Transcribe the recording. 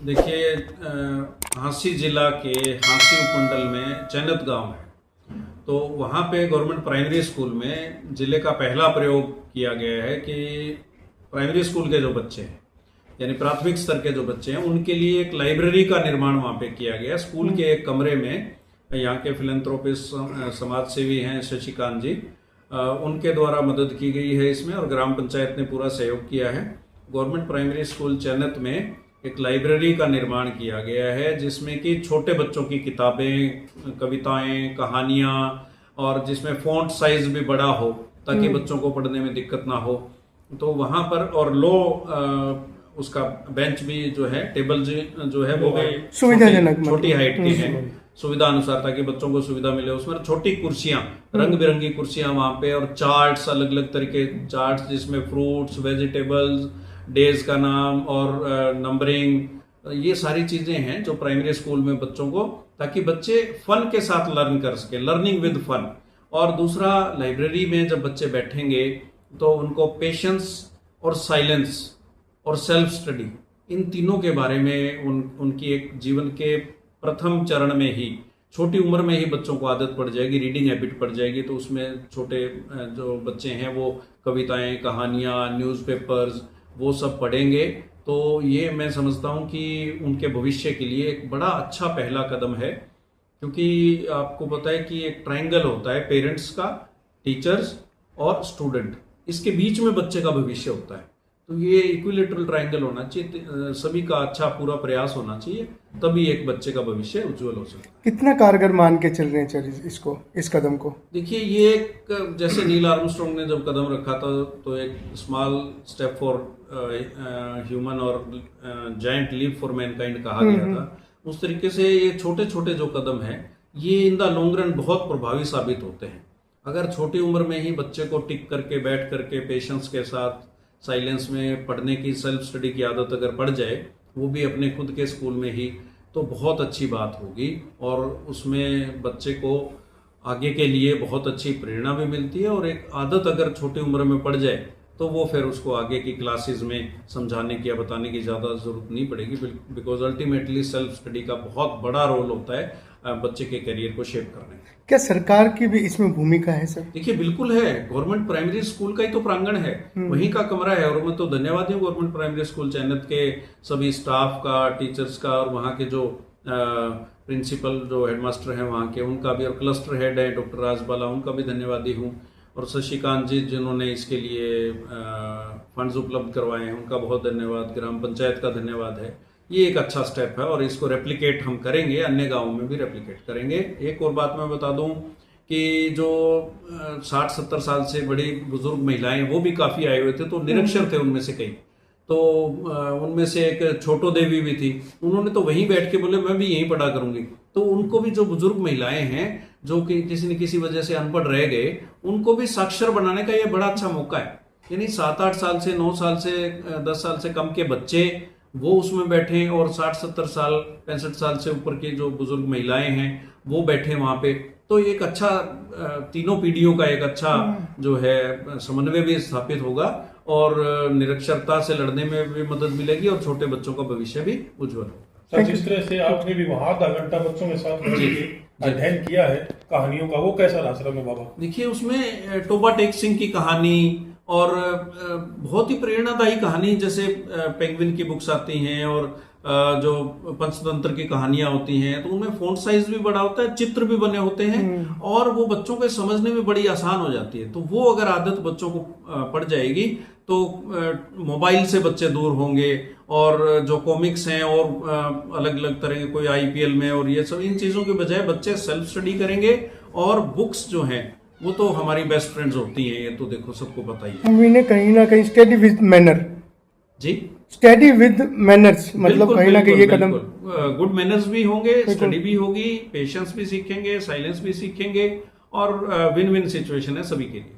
देखिए, हाँसी जिला के हाँसी उपमंडल में चैनत गांव है। तो वहाँ पे गवर्नमेंट प्राइमरी स्कूल में जिले का पहला प्रयोग किया गया है कि प्राइमरी स्कूल के जो बच्चे हैं, यानी प्राथमिक स्तर के जो बच्चे हैं, उनके लिए एक लाइब्रेरी का निर्माण वहाँ पे किया गया। स्कूल के एक कमरे में यहाँ के फिलेंथ्रोपिस्ट समाज सेवी हैं शशिकांत जी, उनके द्वारा मदद की गई है इसमें, और ग्राम पंचायत ने पूरा सहयोग किया है। गवर्नमेंट प्राइमरी स्कूल चैनत में एक लाइब्रेरी का निर्माण किया गया है, जिसमें कि छोटे बच्चों की किताबें, कविताएं, कहानियां, और जिसमें फॉन्ट साइज भी बड़ा हो ताकि बच्चों को पढ़ने में दिक्कत ना हो। तो वहां पर और उसका बेंच भी जो है, टेबल जो है वो सुविधाजनक, छोटी हाइट की है, सुविधा अनुसार, ताकि बच्चों को सुविधा मिले। उसमें छोटी कुर्सियां, रंग बिरंगी कुर्सियां वहां पे, और चार्ट्स, अलग अलग तरह के चार्ट्स जिसमें फ्रूट्स, वेजिटेबल्स, डेज का नाम और नंबरिंग, ये सारी चीजें हैं जो प्राइमरी स्कूल में बच्चों को, ताकि बच्चे फन के साथ लर्न कर सके, लर्निंग विद फन। और दूसरा, लाइब्रेरी में जब बच्चे बैठेंगे तो उनको पेशेंस और साइलेंस और सेल्फ स्टडी, इन तीनों के बारे में उनकी एक जीवन के प्रथम चरण में ही, छोटी उम्र में ही बच्चों को आदत पड़ जाएगी, रीडिंग हैबिट पड़ जाएगी। तो उसमें छोटे जो बच्चे हैं वो कविताएं, कहानियां, न्यूज़पेपर्स, वो सब पढ़ेंगे। तो ये मैं समझता हूँ कि उनके भविष्य के लिए एक बड़ा अच्छा पहला कदम है, क्योंकि आपको पता है कि एक ट्रायंगल होता है, पेरेंट्स का, टीचर्स और स्टूडेंट, इसके बीच में बच्चे का भविष्य होता है। तो ये इक्विलेटरल ट्रायंगल होना चाहिए, सभी का अच्छा पूरा प्रयास होना चाहिए, तभी एक बच्चे का भविष्य उज्जवल हो सकता है। कितना कारगर मान के चल रहे हैं इसको, इस कदम को? देखिए, ये एक, जैसे नील आर्मस्ट्रॉन्ग ने जब कदम रखा था तो एक स्मॉल स्टेप फॉर ह्यूमन और जायंट लीप फॉर मैनकाइंड कहा गया था, उस तरीके से ये छोटे छोटे जो कदम हैं, ये इन द लॉन्ग रन बहुत प्रभावी साबित होते हैं। अगर छोटी उम्र में ही बच्चे को टिक करके, बैठ करके, पेशेंस के साथ, साइलेंस में पढ़ने की, सेल्फ स्टडी की आदत अगर पड़ जाए, वो भी अपने खुद के स्कूल में ही, तो बहुत अच्छी बात होगी। और उसमें बच्चे को आगे के लिए बहुत अच्छी प्रेरणा भी मिलती है, और एक आदत अगर छोटी उम्र में पड़ जाए तो वो फिर उसको आगे की क्लासेस में समझाने की या बताने की ज़्यादा ज़रूरत नहीं पड़ेगी, बिकॉज अल्टीमेटली सेल्फ स्टडी का बहुत बड़ा रोल होता है बच्चे के करियर को शेप करने में। क्या सरकार की भी इसमें भूमिका है सर? देखिए, बिल्कुल है। गवर्नमेंट प्राइमरी स्कूल का ही तो प्रांगण है, वहीं का कमरा है, और मैं तो धन्यवाद हूँ गवर्नमेंट प्राइमरी स्कूल चैनत के सभी स्टाफ का, टीचर्स का, और वहाँ के जो प्रिंसिपल, जो हेडमास्टर हैं वहाँ के, उनका भी, और क्लस्टर हेड है डॉक्टर राजबाला, उनका भी धन्यवादी हूँ। और शशिकांत जी जिन्होंने इसके लिए फंड्स उपलब्ध करवाए हैं, उनका बहुत धन्यवाद। ग्राम पंचायत का धन्यवाद है। ये एक अच्छा स्टेप है, और इसको रेप्लिकेट हम करेंगे, अन्य गांवों में भी रेप्लिकेट करेंगे। एक और बात मैं बता दूं कि जो 60-70 साल से बड़ी बुजुर्ग महिलाएं, वो भी काफी आए हुए थे, तो निरक्षर थे उनमें से कई। तो उनमें से एक छोटो देवी भी थी, उन्होंने तो वहीं बैठ के बोले मैं भी यहीं पढ़ा करूंगी। तो उनको भी, जो बुजुर्ग महिलाएं हैं जो कि किसी न किसी वजह से अनपढ़ रह गए, उनको भी साक्षर बनाने का ये बड़ा अच्छा मौका है। यानी 7-8 साल से, 9 साल से, 10 साल से कम के बच्चे वो उसमें बैठे, और 60-70 साल, 65 साल से ऊपर की जो बुजुर्ग महिलाएं हैं वो बैठे वहां पे। तो एक अच्छा, तीनों पीढ़ियों का एक अच्छा जो है समन्वय भी स्थापित होगा, और निरक्षरता से लड़ने में भी मदद मिलेगी, और छोटे बच्चों का भविष्य भी उज्जवल होगा। जिस तरह से आपने भी वहां आधा घंटा बच्चों के साथ अध्ययन किया है कहानियों का, वो कैसा रहा आश्रम में बाबा? देखिए, उसमें टोबा टेक सिंह की कहानी, और बहुत ही प्रेरणादायी कहानी, जैसे पेंगुइन की बुक्स आती हैं, और जो पंचतंत्र की कहानियां होती हैं, तो उनमें फॉन्ट साइज भी बड़ा होता है, चित्र भी बने होते हैं, और वो बच्चों को समझने में बड़ी आसान हो जाती है। तो वो अगर आदत बच्चों को पड़ जाएगी तो मोबाइल से बच्चे दूर होंगे, और जो कॉमिक्स हैं और अलग अलग तरह के, कोई आईपीएल में, और ये सब, इन चीजों के बजाय बच्चे सेल्फ स्टडी करेंगे। और बुक्स जो हैं वो तो हमारी बेस्ट फ्रेंड्स होती हैं, ये तो देखो सबको पता ही है। हमने कहीं ना कहीं स्टडी विद मैनर, जी, स्टडी विद मैनर्स, मतलब कहीं ना कहीं ये कदम, गुड मैनर्स भी होंगे, स्टडी भी होगी, पेशेंस भी सीखेंगे, साइलेंस भी सीखेंगे, और विन विन सिचुएशन है सभी के लिए।